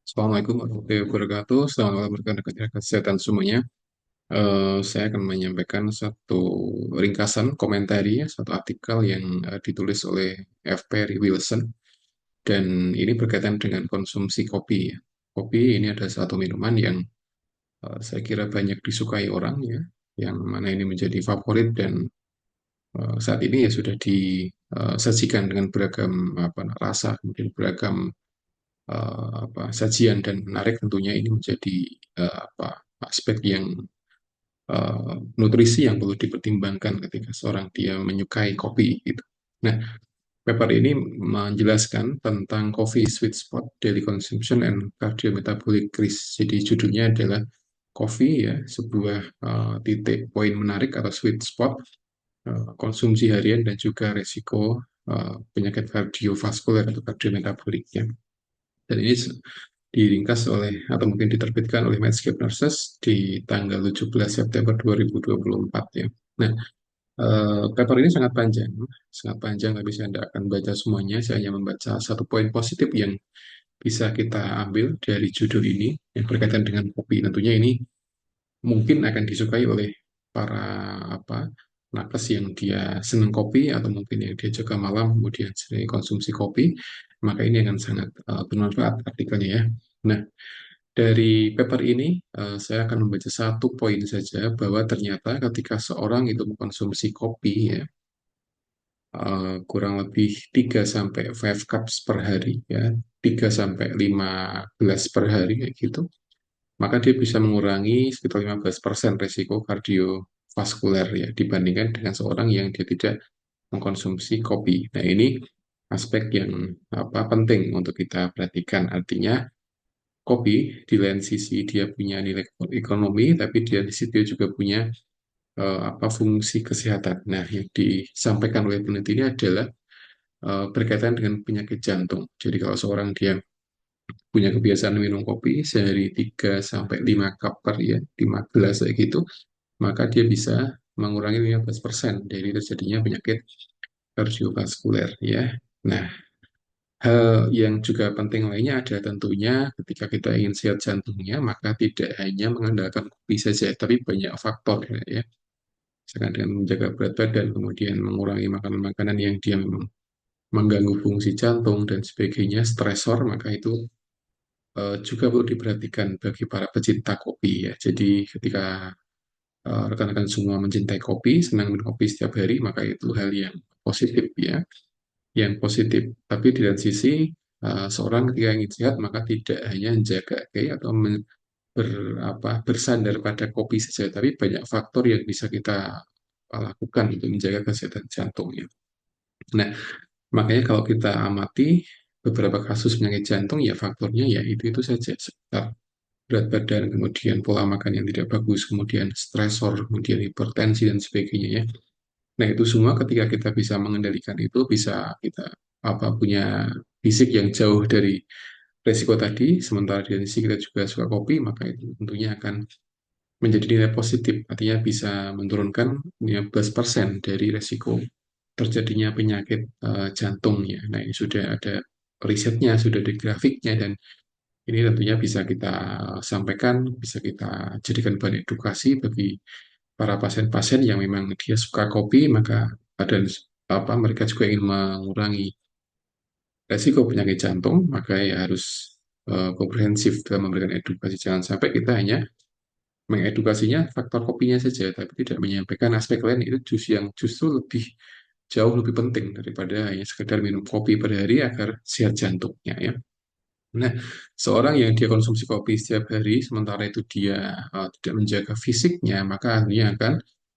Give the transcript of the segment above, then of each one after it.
Assalamualaikum warahmatullahi wabarakatuh. Selamat malam rekan-rekan kesehatan semuanya. Saya akan menyampaikan satu ringkasan komentari, satu artikel yang ditulis oleh F. Perry Wilson, dan ini berkaitan dengan konsumsi kopi. Ya. Kopi ini adalah satu minuman yang saya kira banyak disukai orang, ya, yang mana ini menjadi favorit dan saat ini ya sudah disajikan dengan beragam rasa, kemudian beragam sajian dan menarik tentunya ini menjadi aspek yang nutrisi yang perlu dipertimbangkan ketika seorang dia menyukai kopi gitu. Nah, paper ini menjelaskan tentang coffee sweet spot, daily consumption and cardiometabolic risk. Jadi judulnya adalah coffee ya, sebuah titik poin menarik atau sweet spot, konsumsi harian dan juga resiko penyakit kardiovaskuler atau kardiometabolic ya. Dan ini diringkas oleh atau mungkin diterbitkan oleh Medscape Nurses di tanggal 17 September 2024 ya. Nah, paper ini sangat panjang, tapi saya tidak akan baca semuanya. Saya hanya membaca satu poin positif yang bisa kita ambil dari judul ini yang berkaitan dengan kopi. Tentunya ini mungkin akan disukai oleh para nakes yang dia senang kopi atau mungkin yang dia jaga malam kemudian sering konsumsi kopi, maka ini akan sangat bermanfaat artikelnya ya. Nah, dari paper ini saya akan membaca satu poin saja bahwa ternyata ketika seorang itu mengkonsumsi kopi ya, kurang lebih 3 sampai 5 cups per hari ya, 3 sampai 5 gelas per hari kayak gitu, maka dia bisa mengurangi sekitar 15% risiko kardiovaskuler ya dibandingkan dengan seorang yang dia tidak mengkonsumsi kopi. Nah, ini aspek yang penting untuk kita perhatikan. Artinya kopi di lain sisi dia punya nilai ekonomi, tapi dia di situ juga punya fungsi kesehatan. Nah, yang disampaikan oleh peneliti ini adalah berkaitan dengan penyakit jantung. Jadi kalau seorang dia punya kebiasaan minum kopi sehari 3 sampai 5 cup per ya, 5 gelas kayak gitu, maka dia bisa mengurangi 15% dari terjadinya penyakit kardiovaskuler ya. Nah, hal yang juga penting lainnya adalah tentunya ketika kita ingin sehat jantungnya, maka tidak hanya mengandalkan kopi saja, tapi banyak faktor ya. Misalkan dengan menjaga berat badan, kemudian mengurangi makanan-makanan yang dia memang mengganggu fungsi jantung dan sebagainya, stresor, maka itu juga perlu diperhatikan bagi para pecinta kopi ya. Jadi ketika rekan-rekan semua mencintai kopi, senang minum kopi setiap hari, maka itu hal yang positif ya, yang positif. Tapi di lain sisi, seorang ketika ingin sehat, maka tidak hanya menjaga gaya atau bersandar pada kopi saja, tapi banyak faktor yang bisa kita lakukan untuk menjaga kesehatan jantungnya. Nah, makanya kalau kita amati beberapa kasus penyakit jantung, ya faktornya ya itu saja, sekitar berat badan, kemudian pola makan yang tidak bagus, kemudian stresor, kemudian hipertensi dan sebagainya ya. Nah, itu semua ketika kita bisa mengendalikan itu, bisa kita punya fisik yang jauh dari resiko tadi, sementara di sisi kita juga suka kopi, maka itu tentunya akan menjadi nilai positif, artinya bisa menurunkan 15% dari resiko terjadinya penyakit jantung ya. Nah, ini sudah ada risetnya, sudah ada grafiknya, dan ini tentunya bisa kita sampaikan, bisa kita jadikan bahan edukasi bagi para pasien-pasien yang memang dia suka kopi, maka ada mereka juga ingin mengurangi resiko penyakit jantung, maka ya harus komprehensif dalam memberikan edukasi. Jangan sampai kita hanya mengedukasinya faktor kopinya saja, tapi tidak menyampaikan aspek lain itu justru lebih jauh lebih penting daripada hanya sekedar minum kopi per hari agar sehat jantungnya ya. Nah, seorang yang dia konsumsi kopi setiap hari, sementara itu dia tidak menjaga fisiknya, maka akhirnya akan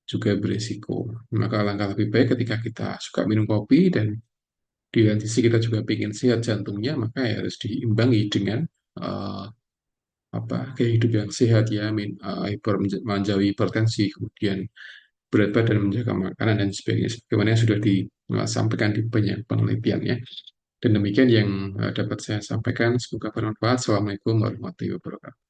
juga beresiko. Maka langkah lebih baik ketika kita suka minum kopi dan di lain sisi kita juga ingin sehat jantungnya, maka ya harus diimbangi dengan eh, gaya hidup yang sehat ya, menjauhi hipertensi, kemudian berat badan, menjaga makanan dan sebagainya. Sebagaimana yang sudah disampaikan di banyak penelitian ya. Dan demikian yang dapat saya sampaikan. Semoga bermanfaat. Assalamualaikum warahmatullahi wabarakatuh.